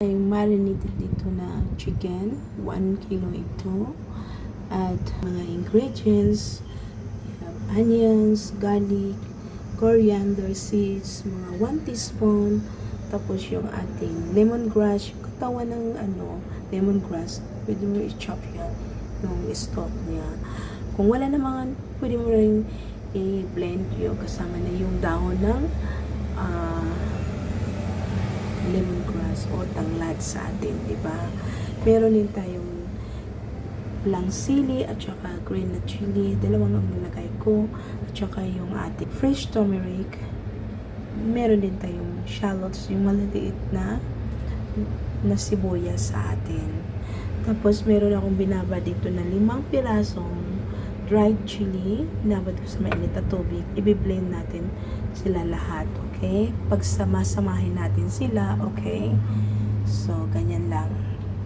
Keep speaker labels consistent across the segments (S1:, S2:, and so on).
S1: Ay marinated dito na chicken, 1 kilo ito. At mga ingredients, we have onions, garlic, coriander seeds, mga 1 teaspoon. Tapos yung ating lemongrass, yung katawan ng lemongrass, pwede mo i-chop yan, yung stalk niya. Kung wala naman, pwede mo rin i-blend yung kasama na yung dahon ng lemongrass o tanglad sa atin, di ba? Meron din tayong lang sili at saka green na chili, dalawang ang nilagay ko, at saka yung ating fresh turmeric. Meron din tayong shallots, yung maliliit na sibuyas sa atin. Tapos meron akong binaba dito na 5 pirasong dried chili, binabad ko sa mainit na tubig. I-blend natin sila lahat, okay? Pagsama-samahin natin sila, okay? So, ganyan lang.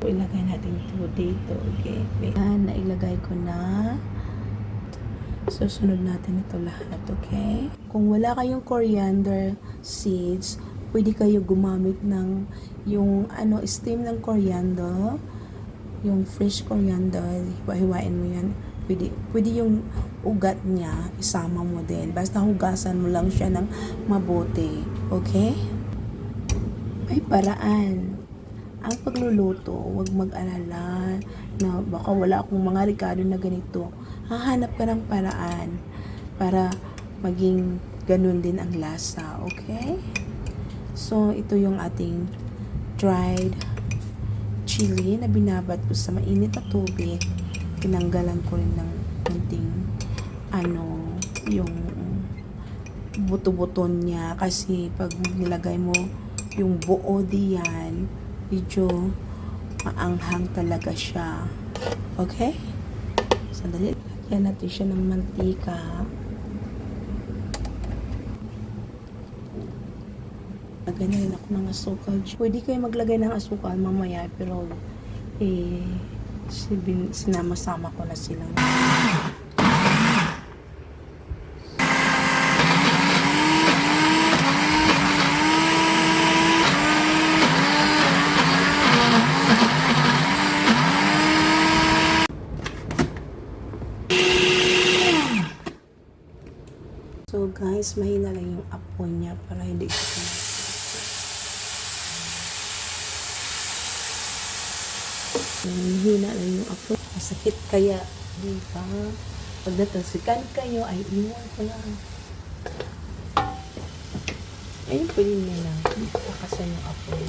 S1: Ilagay natin ito dito, okay? Nailagay ko na. Susunod natin ito lahat, okay? Kung wala kayong coriander seeds, pwede kayo gumamit ng yung steam ng coriander, yung fresh coriander, hiwa-hiwain mo yan. Pwede yung ugat niya, isama mo din. Basta hugasan mo lang siya ng mabuti. Okay? May paraan. Ang pagluluto, huwag mag-alala na baka wala akong mga rekado na ganito. Hahanap ka ng paraan para maging ganun din ang lasa. Okay? So, ito yung ating dried chili na binabad ko sa mainit na tubig. Tinanggalan ko rin ng konting yung buto-buto niya kasi pag nilagay mo yung buo diyan, medyo maanghang talaga siya. Okay? Sandali. Lagyan natin siya ng mantika. Lagyan na rin ako ng asukal. Pwede kayo maglagay ng asukal mamaya, pero sinama-sama ko na sila. So guys, mahina lang yung apoy niya para hindi siya hina lang yung apoy. Masakit kaya, di ba? Pag natalsikan kayo, ay iwan ko lang. Ayun, pwede nyo lang. Pakasan yung apoy.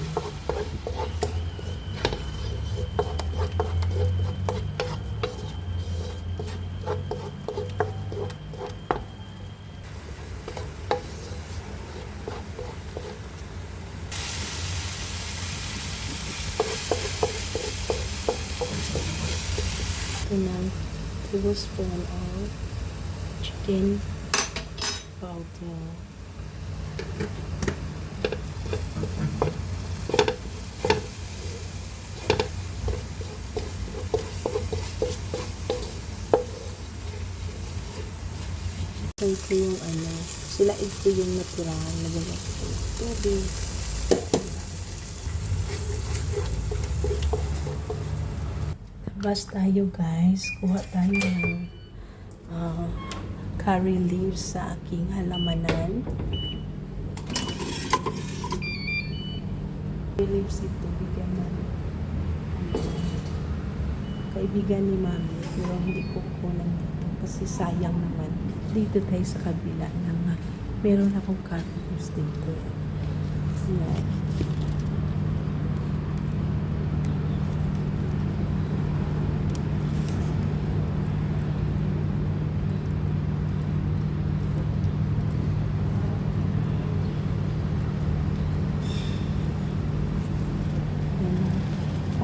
S1: Ito na 2 tablespoon of chicken powder. Ito yung sila ito yung natural na gawa tubig. Labas tayo guys, kuha tayo ng curry leaves sa aking halamanan. Curry leaves ito, bigyan ng kaibigan ni Mami, pero hindi ko kunan dito kasi sayang naman. Dito tayo sa kabila ng meron akong curry leaves dito. Yan.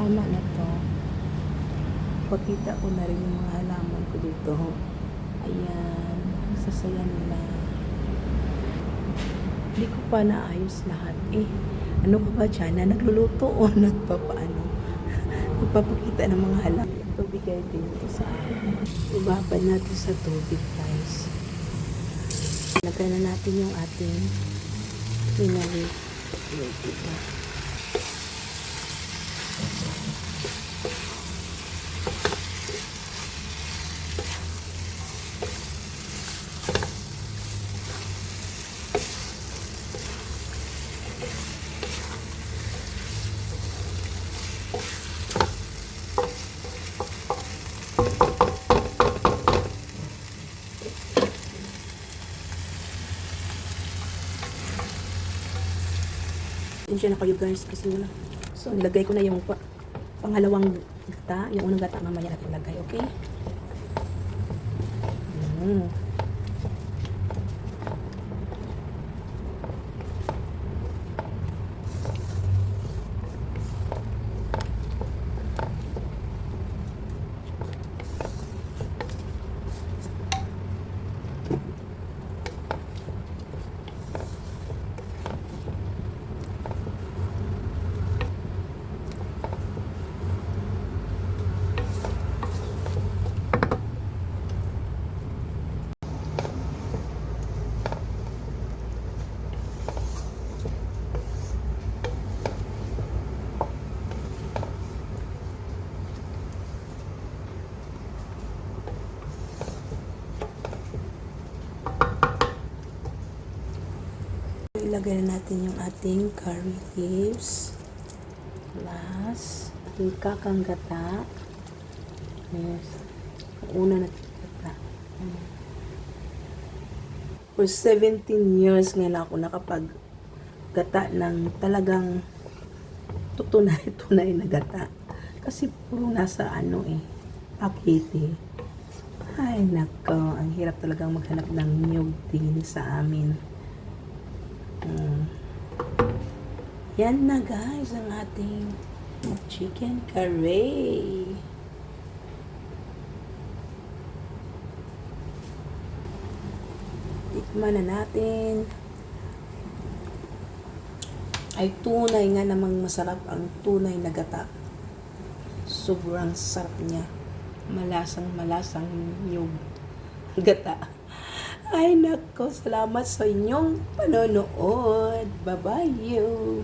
S1: Tama na to. Pakita ko na rin yung mga halaman ko dito. Ayan. Ang sasaya nila. Hindi ko pa naayos lahat. Ano ka ba dyan? Na nagluluto o nagpapakita ng mga halaman. Ito bigay dito sa akin. Ibabad natin sa tubig guys. Lagay na natin yung ating pinalik. Wait, ito. Pasensya na kayo guys kasi wala. So, nilagay ko na yung pangalawang gata. Yung unang gata mamaya natin ilagay, okay? Ilagay na natin yung ating curry leaves plus ating kakanggata. Yes, una natin gata. For 17 years ngayon ako nakapag gata ng talagang tunay na gata. Kasi puro nasa pakete. Ay nako, ang hirap talagang maghanap ng niyog din sa amin. Yan na guys ang ating chicken curry. Tikman na natin. Ay tunay nga namang masarap ang tunay na gata. Sobrang sarap niya. Malasang yung gata. Ay nako, salamat sa inyong panonood. Bye-bye you.